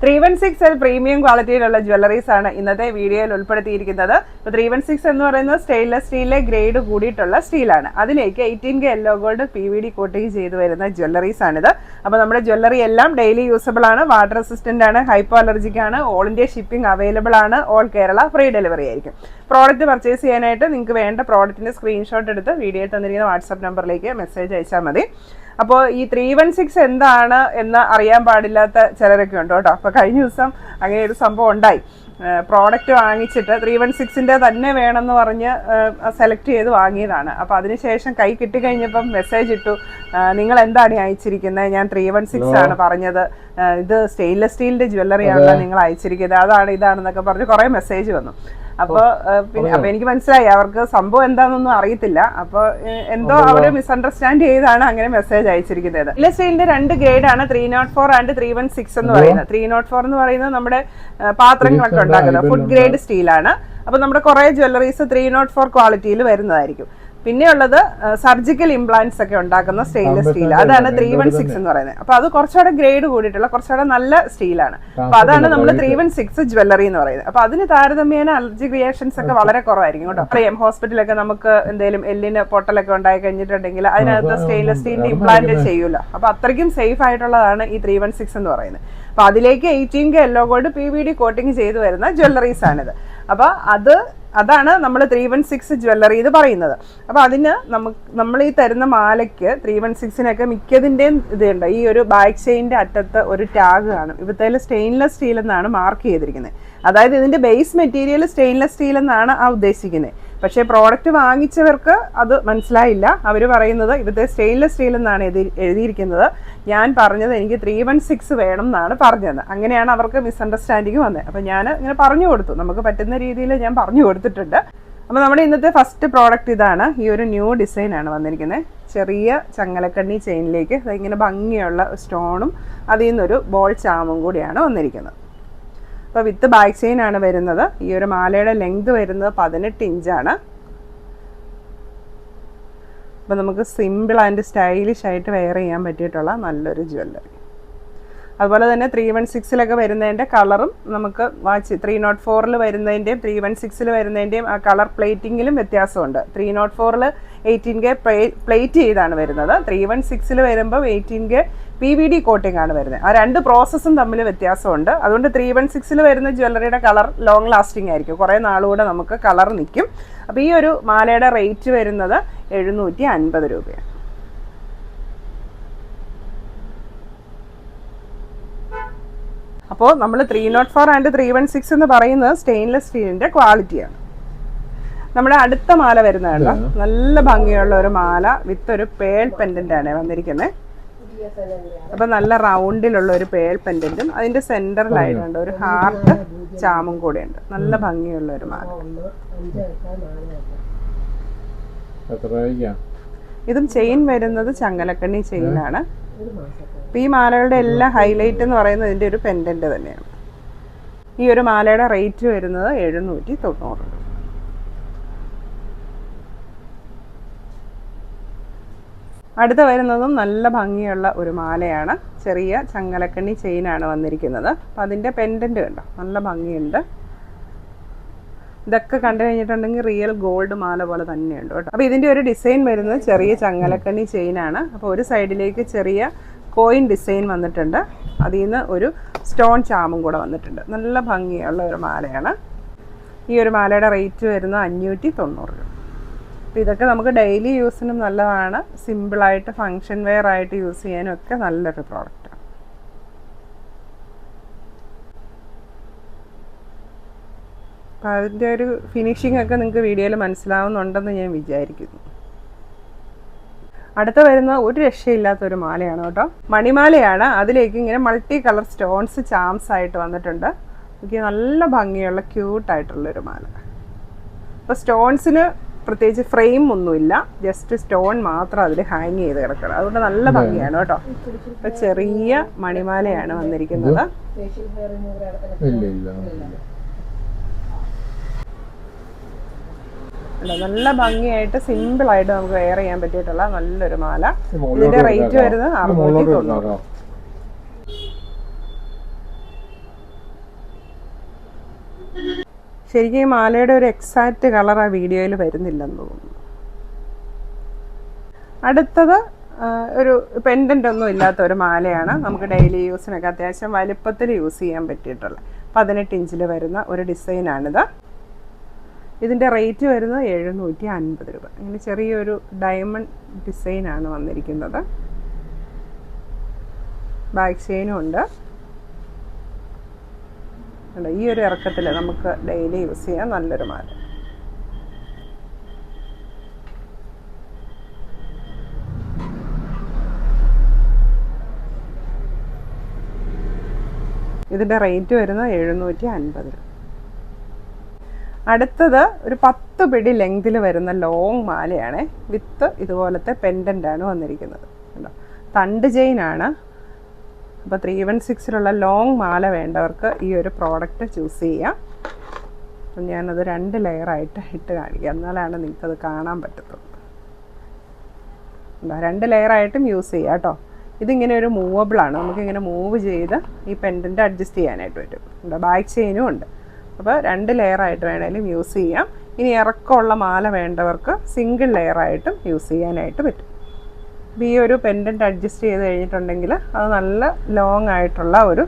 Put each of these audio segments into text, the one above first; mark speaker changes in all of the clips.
Speaker 1: 316 premium ക്വാളിറ്റിയിലുള്ള jewelleries ആണ് ഇന്നത്തെ വീഡിയോയിൽ ഉൾപ്പെടുത്തിയിരിക്കുന്നത്. ഇപ്പോൾ 316 എന്ന് പറയുന്നത് സ്റ്റെയിൻലെസ് സ്റ്റീലിലെ ഗ്രേഡ് കൂടിയിട്ടുള്ള സ്റ്റീലാണ്. അതിലേക്ക് 18K yellow gold PVD coating ചെയ്ത് വരുന്ന ജ്വല്ലറീസ് ആണിത്. അപ്പോൾ നമ്മുടെ ജ്വല്ലറി എല്ലാം ഡെയിലി യൂസബിൾ ആണ്, വാട്ടർ റെസിസ്റ്റന്റ് ആണ്, ഹൈപ്പോ അലർജിക് ആണ്, ഓൾ ഇന്ത്യ ഷിപ്പിംഗ് അവൈലബിൾ ആണ്, ഓൾ കേരള ഫ്രീ ഡെലിവറി ആയിരിക്കും. പ്രോഡക്റ്റ് പർച്ചേസ് ചെയ്യാനായിട്ട് നിങ്ങൾക്ക് വേണ്ട പ്രോഡക്റ്റിന്റെ സ്ക്രീൻഷോട്ട് എടുത്ത് വീഡിയോയിൽ തന്നിരിക്കുന്ന വാട്സാപ്പ് നമ്പറിലേക്ക് മെസ്സേജ് അയച്ചാൽ മതി. അപ്പോൾ ഈ 316 എന്താണ് എന്ന് അറിയാൻ പാടില്ലാത്ത ചിലരൊക്കെ ഉണ്ട് കേട്ടോ. അപ്പോൾ കഴിഞ്ഞ ദിവസം അങ്ങനെ ഒരു സംഭവം ഉണ്ടായി. പ്രോഡക്റ്റ് വാങ്ങിച്ചിട്ട് 316ൻ്റെ തന്നെ വേണമെന്ന് പറഞ്ഞ് സെലക്ട് ചെയ്ത് വാങ്ങിയതാണ്. അപ്പോൾ അതിനുശേഷം കൈ കിട്ടിക്കഴിഞ്ഞപ്പം മെസ്സേജ് ഇട്ടു, നിങ്ങൾ എന്താണ് അയച്ചിരിക്കുന്നത്, ഞാൻ 316 ആണ് പറഞ്ഞത്, ഇത് സ്റ്റെയിൻലെസ് സ്റ്റീലിൻ്റെ ജ്വല്ലറി ആണല്ലോ നിങ്ങൾ അയച്ചിരിക്കുന്നത്, അതാണ് ഇതാണെന്നൊക്കെ പറഞ്ഞ് കുറേ മെസ്സേജ് വന്നു. അപ്പോൾ എനിക്ക് മനസ്സിലായി അവർക്ക് സംഭവം എന്താണെന്നൊന്നും അറിയത്തില്ല. അപ്പോൾ എന്തോ അവർ മിസ്അണ്ടർസ്റ്റാൻഡ് ചെയ്താണ് അങ്ങനെ മെസ്സേജ് അയച്ചിരിക്കുന്നത്. സ്റ്റെയിൻലെസ് സ്റ്റീലിന്റെ 2 ഗ്രേഡാണ് 304 ആൻഡ് 316 എന്ന് പറയുന്നത്. 304 എന്ന് പറയുന്നത് നമ്മുടെ പാത്രങ്ങളൊക്കെ ഉണ്ടാക്കുന്നത് ഫുഡ് ഗ്രേഡ് സ്റ്റീലാണ്. അപ്പോൾ നമ്മുടെ കുറേ ജ്വല്ലറീസ് 304 ക്വാളിറ്റിയിൽ വരുന്നതായിരിക്കും. പിന്നെയുള്ളത് സർജിക്കൽ ഇംപ്ലാന്റ്സ് ഒക്കെ ഉണ്ടാക്കുന്ന സ്റ്റെയിൻലെസ് സ്റ്റീൽ, അതാണ് 316 എന്ന് പറയുന്നത്. അപ്പോൾ അത് കുറച്ചുകൂടെ ഗ്രേഡ് കൂടിയിട്ടുള്ള കുറച്ചുകൂടെ നല്ല സ്റ്റീലാണ്. അപ്പോൾ അതാണ് നമ്മൾ 316 ജ്വല്ലറി എന്ന് പറയുന്നത്. അപ്പോൾ അതിന് താരതമ്യേന അലർജിക് റിയാക്ഷൻസ് ഒക്കെ വളരെ കുറവായിരിക്കും കേട്ടോ. അറിയാം, ഹോസ്പിറ്റലൊക്കെ നമുക്ക് എന്തെങ്കിലും എല്ലിന് പൊട്ടലൊക്കെ ഉണ്ടായി കഴിഞ്ഞിട്ടുണ്ടെങ്കിൽ അതിനകത്ത് സ്റ്റെയിൻലെസ് സ്റ്റീലിന്റെ ഇംപ്ലാന്റ് ചെയ്യൂല. അപ്പോൾ അത്രയ്ക്കും സേഫ് ആയിട്ടുള്ളതാണ് ഈ 316 എന്ന് പറയുന്നത്. അപ്പോൾ അതിലേക്ക് 18K yellow gold PVD coating ചെയ്തു വരുന്ന ജ്വല്ലറീസ് ആണിത്. അപ്പോൾ അതാണ് നമ്മൾ 316 ജ്വല്ലറി എന്ന് പറയുന്നത്. അപ്പോൾ അതിന് നമ്മൾ ഈ തരുന്ന മാലയ്ക്ക് 316നൊക്കെ മിക്കതിൻ്റെയും ഇതുണ്ട്. ഈ ഒരു ബാക്ക് ചെയിൻ്റെ അറ്റത്ത് ഒരു ടാഗ് കാണും. ഇവിടുത്തെ സ്റ്റെയിൻലെസ് സ്റ്റീൽ എന്നാണ് മാർക്ക് ചെയ്തിരിക്കുന്നത്. അതായത് ഇതിൻ്റെ ബേസ് മെറ്റീരിയൽ സ്റ്റെയിൻലെസ് സ്റ്റീൽ എന്നാണ് ഉദ്ദേശിക്കുന്നത്. പക്ഷേ പ്രോഡക്റ്റ് വാങ്ങിച്ചവർക്ക് അത് മനസ്സിലായില്ല. അവർ പറയുന്നത് ഇവിടുത്തെ സ്റ്റെയിൻലെസ് സ്റ്റീൽ എന്നാണ് എഴുതിയിരിക്കുന്നത്, ഞാൻ പറഞ്ഞത് എനിക്ക് 316 വേണം എന്നാണ് പറഞ്ഞത്. അങ്ങനെയാണ് അവർക്ക് മിസ്അണ്ടർസ്റ്റാൻഡിങ് വന്നത്. അപ്പോൾ ഞാൻ ഇങ്ങനെ പറഞ്ഞു കൊടുത്തു, നമുക്ക് പറ്റുന്ന രീതിയിൽ ഞാൻ പറഞ്ഞു കൊടുത്തിട്ടുണ്ട്. അപ്പോൾ നമ്മുടെ ഇന്നത്തെ ഫസ്റ്റ് പ്രോഡക്റ്റ് ഇതാണ്. ഈ ഒരു ന്യൂ ഡിസൈനാണ് വന്നിരിക്കുന്നത്. ചെറിയ ചങ്ങലക്കണ്ണി ചെയിനിലേക്ക് ഇങ്ങനെ ഭംഗിയുള്ള സ്റ്റോണും അതിൽ നിന്നൊരു ബോൾ ചാമും കൂടിയാണ് വന്നിരിക്കുന്നത്. അപ്പോൾ വിത്ത് ബാക്ക് ചെയിൻ ആണ് വരുന്നത്. ഈ ഒരു മാലയുടെ ലെങ്ത് വരുന്നത് 18 ഇഞ്ചാണ്. അപ്പോൾ നമുക്ക് സിമ്പിൾ ആൻഡ് സ്റ്റൈലിഷ് ആയിട്ട് വെയർ ചെയ്യാൻ പറ്റിയിട്ടുള്ള നല്ലൊരു ജ്വല്ലറി. അതുപോലെ തന്നെ 316ലൊക്കെ വരുന്നതിൻ്റെ കളറും നമുക്ക് 304 വരുന്നതിൻ്റെയും 316 വരുന്നതിൻ്റെയും ആ കളർ പ്ലേറ്റിങ്ങിലും വ്യത്യാസമുണ്ട്. 304 18K പ്ലേറ്റ് ചെയ്താണ് വരുന്നത്. 316 വരുമ്പോൾ 18K PVD കോട്ടിംഗ് ആണ് വരുന്നത്. ആ 2 പ്രോസസ്സും തമ്മിൽ വ്യത്യാസമുണ്ട്. അതുകൊണ്ട് 316 വരുന്ന ജ്വല്ലറിയുടെ കളർ ലോങ് ലാസ്റ്റിംഗ് ആയിരിക്കും, കുറേ നാളുകൂടെ നമുക്ക് കളർ നിൽക്കും. അപ്പോൾ ഈ ഒരു മാലയുടെ റേറ്റ് വരുന്നത് 750 രൂപയാണ്. അപ്പോൾ നമ്മൾ 304 ആൻഡ് 316 എന്ന് പറയുന്നത് സ്റ്റെയിൻലെസ് സ്റ്റീലിൻ്റെ ക്വാളിറ്റിയാണ്. നമ്മുടെ അടുത്ത മാല വരുന്നതാണ് നല്ല ഭംഗിയുള്ള ഒരു മാല വിത്ത് ഒരു പേൾ പെൻഡൻ്റ് ആണ് വന്നിരിക്കുന്നത്. അപ്പോൾ നല്ല റൗണ്ടിലുള്ള ഒരു പേൾ പെൻഡൻറ്റും അതിൻ്റെ സെൻറ്ററിലായിട്ടുണ്ട് ഒരു ഹാർട്ട് ചാമും കൂടെയുണ്ട്. നല്ല ഭംഗിയുള്ള ഒരു മാല. ഇതും ചെയിൻ വരുന്നത് ചങ്ങലക്കണ്ണി ചെയിനാണ്. അപ്പോൾ ഈ മാലകളുടെ എല്ലാ ഹൈലൈറ്റ് എന്ന് പറയുന്നത് ഇതിൻ്റെ ഒരു പെൻഡൻറ്റ് തന്നെയാണ്. ഈ ഒരു മാലയുടെ റേറ്റ് വരുന്നത് 790 രൂപ. അടുത്ത വരുന്നതും നല്ല ഭംഗിയുള്ള ഒരു മാലയാണ്. ചെറിയ ചങ്ങലക്കണ്ണി ചെയിനാണ് വന്നിരിക്കുന്നത്. അപ്പോൾ അതിൻ്റെ പെൻഡൻറ്റ് കണ്ടോ, നല്ല ഭംഗിയുണ്ട്. ഇതൊക്കെ കണ്ടു കഴിഞ്ഞിട്ടുണ്ടെങ്കിൽ റിയൽ ഗോൾഡ് മാല പോലെ തന്നെയുണ്ട് കേട്ടോ. അപ്പോൾ ഇതിൻ്റെ ഒരു ഡിസൈൻ വരുന്നത് ചെറിയ ചങ്ങലക്കണ്ണി ചെയിനാണ്. അപ്പോൾ ഒരു സൈഡിലേക്ക് ചെറിയ കോയിൻ ഡിസൈൻ വന്നിട്ടുണ്ട്, അതിൽ നിന്ന് ഒരു സ്റ്റോൺ ചാമും കൂടെ വന്നിട്ടുണ്ട്. നല്ല ഭംഗിയുള്ള ഒരു മാലയാണ്. ഈ ഒരു മാലയുടെ റേറ്റ് വരുന്നത് 590 രൂപ. അപ്പോൾ ഇതൊക്കെ നമുക്ക് ഡെയിലി യൂസിനും നല്ലതാണ്, സിമ്പിളായിട്ട് ഫങ്ഷൻ വെയർ ആയിട്ട് യൂസ് ചെയ്യാനും ഒക്കെ നല്ലൊരു പ്രോഡക്റ്റാണ്. അപ്പോൾ അതിൻ്റെ ഒരു ഫിനിഷിംഗ് ഒക്കെ നിങ്ങൾക്ക് വീഡിയോയിൽ മനസ്സിലാവുന്നുണ്ടെന്ന് ഞാൻ വിചാരിക്കുന്നു. അടുത്ത വരുന്ന ഒരു രക്ഷയില്ലാത്തൊരു മാലയാണ് കേട്ടോ. മണിമാലയാണ്. അതിലേക്ക് ഇങ്ങനെ മൾട്ടി കളർ സ്റ്റോൺസ് ചാംസ് ആയിട്ട് വന്നിട്ടുണ്ട്. എനിക്ക് നല്ല ഭംഗിയുള്ള ക്യൂട്ടായിട്ടുള്ളൊരു മാല. അപ്പോൾ സ്റ്റോൺസിന് പ്രത്യേകിച്ച് ഫ്രെയിം ഒന്നുമില്ല, ജസ്റ്റ് സ്റ്റോൺ മാത്രം അതിൽ ഹാങ് ചെയ്ത് കിടക്കണം. അതുകൊണ്ട് നല്ല ഭംഗിയാണ് കേട്ടോ. അപ്പോൾ ചെറിയ മണിമാലയാണ് വന്നിരിക്കുന്നത്. നല്ല ഭംഗിയായിട്ട് സിമ്പിളായിട്ട് നമുക്ക് വെയർ ചെയ്യാൻ പറ്റിയിട്ടുള്ള നല്ലൊരു മാല. ഇതിന്റെ റേറ്റ് വരുന്നത് 690. ശരിക്കും ഈ മാലയുടെ ഒരു എക്സാക്റ്റ് കളർ ആ വീഡിയോയിൽ വരുന്നില്ലെന്ന് തോന്നുന്നു. അടുത്തത് ഒരു പെൻഡൻ്റ് ഒന്നും ഇല്ലാത്ത ഒരു മാലയാണ്. നമുക്ക് ഡെയിലി യൂസിനൊക്കെ അത്യാവശ്യം വലിപ്പത്തിൽ യൂസ് ചെയ്യാൻ പറ്റിയിട്ടുള്ള 18 ഇഞ്ചിൽ വരുന്ന ഒരു ഡിസൈനാണിത്. ഇതിൻ്റെ റേറ്റ് വരുന്നത് 750 രൂപ. ഇങ്ങനെ ചെറിയൊരു ഡയമണ്ട് ഡിസൈനാണ് വന്നിരിക്കുന്നത്. ബാക്ക് ചെയിനും ഉണ്ട്. ഈ ഒരു ഇറക്കത്തിൽ നമുക്ക് ഡെയിലി യൂസ് ചെയ്യാൻ നല്ലൊരു മാല. ഇതിൻ്റെ റേറ്റ് വരുന്നത് 750 രൂപ. അടുത്തത് ഒരു 10 പിടി ലെങ്തിൽ വരുന്ന ലോങ് മാലയാണ്. വിത്ത് ഇതുപോലത്തെ പെൻഡൻ്റാണ് വന്നിരിക്കുന്നത്. തണ്ട് ചെയിനാണ്. അപ്പോൾ 316 ലോങ് മാല വേണ്ടവർക്ക് ഈ ഒരു പ്രോഡക്റ്റ് ചൂസ് ചെയ്യാം. അപ്പം ഞാനത് 2 ലെയറായിട്ട് ഇട്ട് കാണിക്കാം, എന്നാലാണ് നിങ്ങൾക്കത് കാണാൻ പറ്റത്തുള്ളൂ. 2 ലെയറായിട്ടും യൂസ് ചെയ്യാം കേട്ടോ. ഇതിങ്ങനെ ഒരു മൂവബിളാണ്. നമുക്കിങ്ങനെ മൂവ് ചെയ്ത് ഈ പെൻഡൻ്റ് അഡ്ജസ്റ്റ് ചെയ്യാനായിട്ട് പറ്റും. ബാക്ക് ചെയിനും ഉണ്ട്. അപ്പോൾ 2 ലെയറായിട്ട് വേണമെങ്കിലും യൂസ് ചെയ്യാം. ഇനി ഇറക്കമുള്ള മാല വേണ്ടവർക്ക് സിംഗിൾ ലെയറായിട്ടും യൂസ് ചെയ്യാനായിട്ട് പറ്റും. അപ്പോൾ ഈ ഒരു പെൻഡൻ്റ് അഡ്ജസ്റ്റ് ചെയ്ത് കഴിഞ്ഞിട്ടുണ്ടെങ്കിൽ അത് നല്ല ലോങ് ആയിട്ടുള്ള ഒരു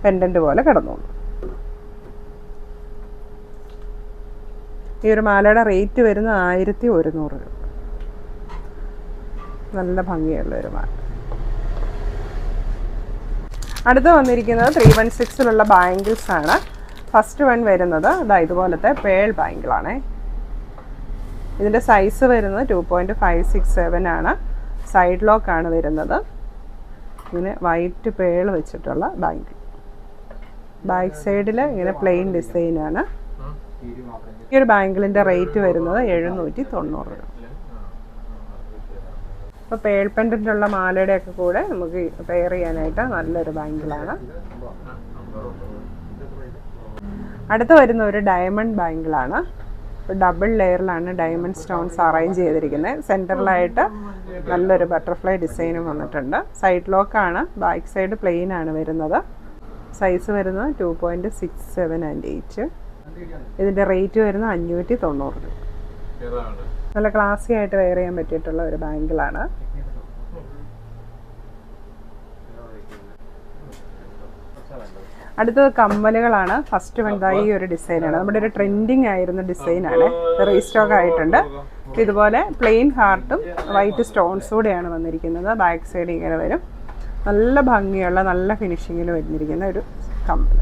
Speaker 1: പെൻഡൻ്റ് പോലെ കിടന്നോളൂ. ഈ ഒരു മാലയുടെ റേറ്റ് വരുന്നത് 1100 രൂപ. നല്ല ഭംഗിയുള്ള ഒരു മാല. അടുത്ത് വന്നിരിക്കുന്നത് 316 ബാംഗിൾസ് ആണ്. ഫസ്റ്റ് വൺ വരുന്നത് ഇതുപോലത്തെ പേൾ ബാംഗിളാണ്. ഇതിൻ്റെ സൈസ് വരുന്നത് 2.567 ആണ്. സൈഡ് ലോക്കാണ് വരുന്നത്. ഇങ്ങനെ വൈറ്റ് പേൾ വെച്ചിട്ടുള്ള ബാംഗിൾ. ബാക്ക് സൈഡിൽ ഇങ്ങനെ പ്ലെയിൻ ഡിസൈനാണ്. ഈ ഒരു ബാംഗിളിൻ്റെ റേറ്റ് വരുന്നത് 790 രൂപ. അപ്പോൾ പേൾ പെൻഡൻ്റുള്ള മാലയുടെയൊക്കെ കൂടെ നമുക്ക് പെയർ ചെയ്യാനായിട്ട് നല്ലൊരു ബാംഗിളാണ്. അടുത്ത് വരുന്ന ഒരു ഡയമണ്ട് ബാംഗിളാണ്. ഡബിൾ ലെയറിലാണ് ഡയമണ്ട് സ്റ്റോൺസ് അറേഞ്ച് ചെയ്തിരിക്കുന്നത്. സെൻറ്ററിലായിട്ട് നല്ലൊരു ബട്ടർഫ്ലൈ ഡിസൈനും വന്നിട്ടുണ്ട്. സൈഡ് ലോക്കാണ്. ബാക്ക് സൈഡ് പ്ലെയിൻ ആണ് വരുന്നത്. സൈസ് വരുന്നത് 2.67 and 8. ഇതിൻ്റെ റേറ്റ് വരുന്നത് 590 രൂപ. നല്ല ക്ലാസി ആയിട്ട് വെയർ ചെയ്യാൻ പറ്റിയിട്ടുള്ള ഒരു ബാംഗിളാണ്. അടുത്തത് കമ്മലുകളാണ്. ഫസ്റ്റ് വൺ ഈ ഒരു ഡിസൈനാണ്. നമ്മുടെ ഒരു ട്രെൻഡിങ് ആയിരുന്ന ഡിസൈനാണ്. റീസ്റ്റോക്ക് ആയിട്ടുണ്ട്. ഇതുപോലെ പ്ലെയിൻ ഹാർട്ടും വൈറ്റ് സ്റ്റോൺസ് കൂടെയാണ് വന്നിരിക്കുന്നത്. ബാക്ക് സൈഡ് ഇങ്ങനെ വരും. നല്ല ഭംഗിയുള്ള നല്ല ഫിനിഷിങ്ങിൽ വരുന്നിരിക്കുന്ന ഒരു കമ്മൽ.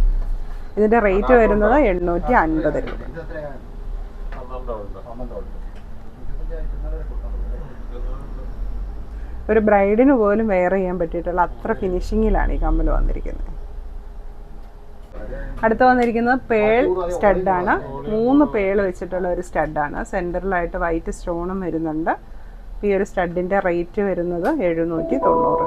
Speaker 1: ഇതിൻ്റെ റേറ്റ് വരുന്നത് 850 രൂപ. ഒരു ബ്രൈഡിന് പോലും വെയർ ചെയ്യാൻ പറ്റിയിട്ടുള്ള അത്ര ഫിനിഷിങ്ങിലാണ് ഈ കമ്മൽ വന്നിരിക്കുന്നത്. അടുത്ത് വന്നിരിക്കുന്നത് പേൾ സ്റ്റഡാണ്. 3 പേൾ വെച്ചിട്ടുള്ള ഒരു സ്റ്റഡാണ്. സെൻറ്ററിലായിട്ട് വൈറ്റ് സ്റ്റോണും വരുന്നുണ്ട്. ഈ ഒരു സ്റ്റഡിൻ്റെ റേറ്റ് വരുന്നത് 790 രൂപ.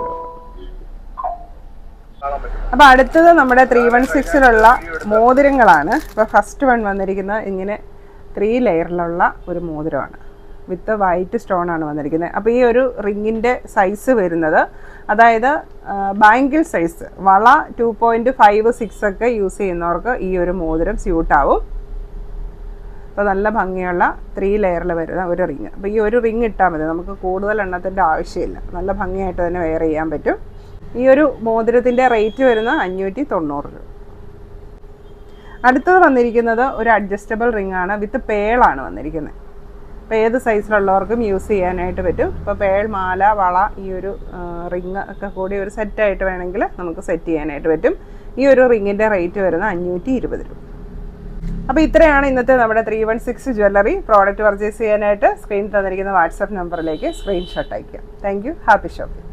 Speaker 1: അപ്പോൾ അടുത്തത് നമ്മുടെ 316 മോതിരങ്ങളാണ്. ഇപ്പോൾ ഫസ്റ്റ് വൺ വന്നിരിക്കുന്നത് ഇങ്ങനെ 3 ലെയറിലുള്ള ഒരു മോതിരമാണ്. വിത്ത് വൈറ്റ് സ്റ്റോൺ ആണ് വന്നിരിക്കുന്നത്. അപ്പോൾ ഈ ഒരു റിങ്ങിൻ്റെ സൈസ് വരുന്നത്, അതായത് ബാംഗിൾ സൈസ് വള 2.56 ഒക്കെ യൂസ് ചെയ്യുന്നവർക്ക് ഈ ഒരു മോതിരം സ്യൂട്ടാവും. അപ്പോൾ നല്ല ഭംഗിയുള്ള 3 ലെയറിൽ വരുന്ന ഒരു റിങ്. അപ്പോൾ ഈ ഒരു റിങ് ഇട്ടാൽ മതി, നമുക്ക് കൂടുതൽ എണ്ണത്തിൻ്റെ ആവശ്യമില്ല. നല്ല ഭംഗിയായിട്ട് തന്നെ വെയർ ചെയ്യാൻ പറ്റും. ഈ ഒരു മോതിരത്തിൻ്റെ റേറ്റ് വരുന്നത് 590 രൂപ. അടുത്തത് വന്നിരിക്കുന്നത് ഒരു അഡ്ജസ്റ്റബിൾ റിംഗ് ആണ്. വിത്ത് പേളാണ് വന്നിരിക്കുന്നത്. അപ്പോൾ ഏത് സൈസിലുള്ളവർക്കും യൂസ് ചെയ്യാനായിട്ട് പറ്റും. ഇപ്പോൾ പേൾ, മാല, വള, ഈ ഒരു റിങ് ഒക്കെ കൂടി ഒരു സെറ്റായിട്ട് വേണമെങ്കിൽ നമുക്ക് സെറ്റ് ചെയ്യാനായിട്ട് പറ്റും. ഈ ഒരു റിങ്ങിൻ്റെ റേറ്റ് വരുന്നത് 520 രൂപ. അപ്പോൾ ഇത്രയാണ് ഇന്നത്തെ നമ്മുടെ 316 ജ്വല്ലറി. പ്രോഡക്റ്റ് പർച്ചേസ് ചെയ്യാനായിട്ട് സ്ക്രീനിൽ തന്നിരിക്കുന്ന വാട്സാപ്പ് നമ്പറിലേക്ക് സ്ക്രീൻഷോട്ട് അയയ്ക്കുക. Thank you. Happy shopping.